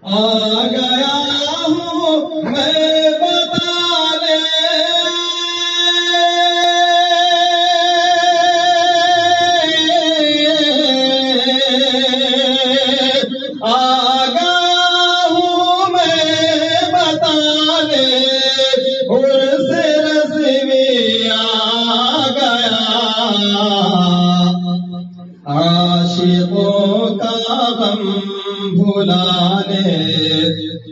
آ گیا ہوں میں بتانے آ گیا ہوں میں بتانے عرس رضوی آ گیا عاشقوں کا غم بھلانے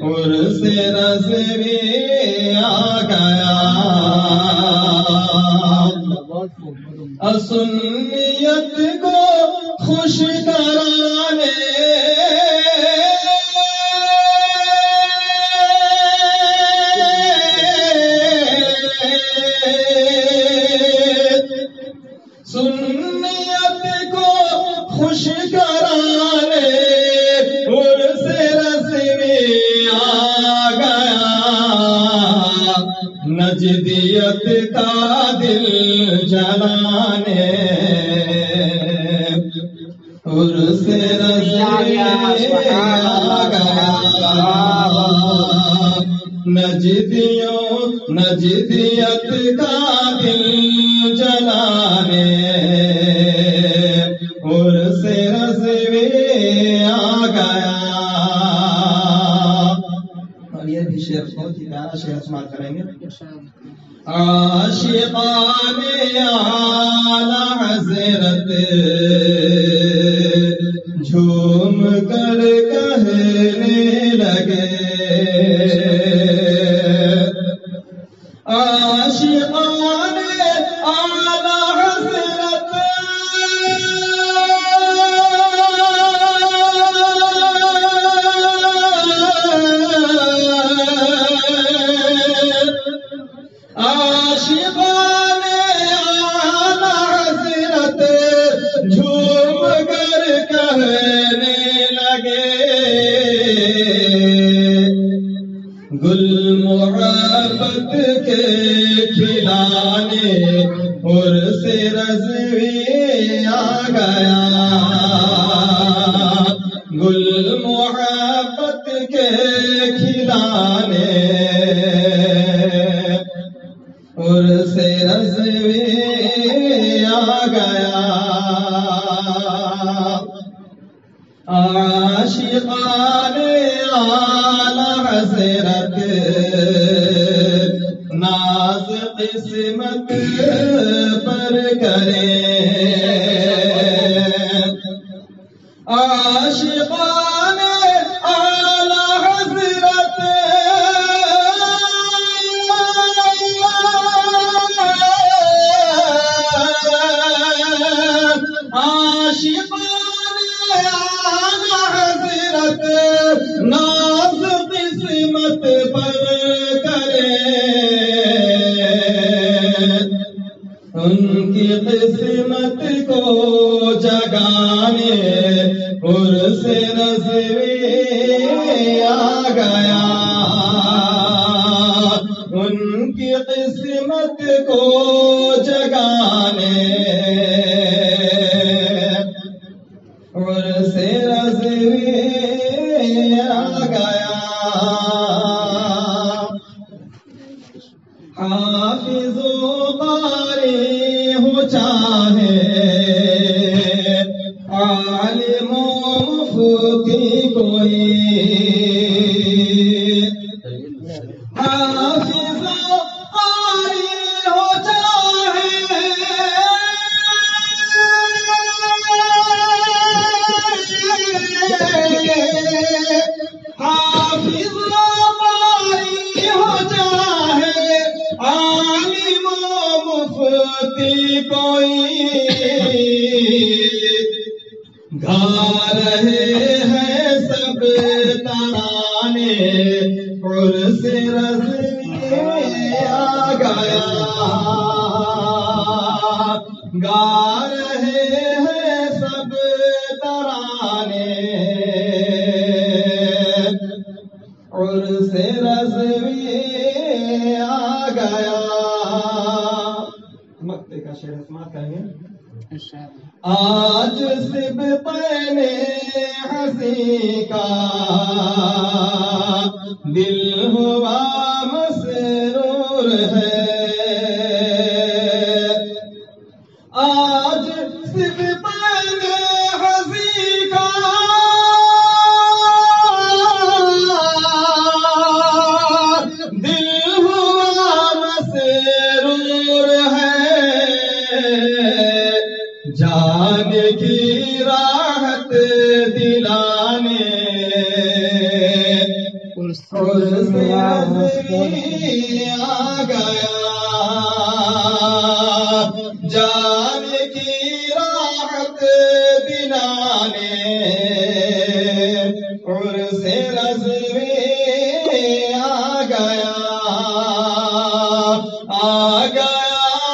عرس رضوی آ گیا سنیت کو خوش کرانے سنیت کو خوش کرانے عرس رضوی آ گیا نجدیت کا دل جلانے عرس رضوی آ گیا نجدیت کا دل جلانے عرس رضوی آ گیا. اور یہ بھی شعر بہت ہی پیارا شعر سماعت کریں گے. عاشقان اعلی حضرت جھوم کر کہنے لگے عاشقان اعلی حضرت عاشقان اعلی حضرت جھوم کر کہنے لگے گل محبت کے کھلانے عرس رضوی آ گیا گل محبت کے کھلانے عرس رضوی آ گیا عاشقان اعلی حضرت ناز قسمت پر کرے عاشقان اعلی حضرت عاشقان اعلی حضرت ناز قسمت پر کرے ان کی قسمت کو جگانے عرس رضوی آ گیا ان کی قسمت کو جگانے عرس رضوی آ گیا حافظ و قاری ہو چاہے عالم و مفتی کوئی حافظ و قاری ہو چاہے حافظ و قاری ہو چاہے عالم و مفتی کوئی گا رہے ہیں سب ترانے عرس رضوی آ گیا گا رہے ہیں سب ترانے عرس رضوی آ گیا. مکتے کا شعر سماعت کریں گے. آج سبطین ہنسی کا دل ہوا مسرور ہے آج صرف پانے ہنسی کا دل ہوا مسرور ہے جان کی راحت دلانے آ گیا جان کی راحت دلانے عرس رضوی آ گیا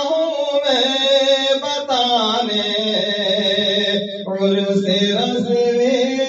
ہوں میں بتانے عرس رضوی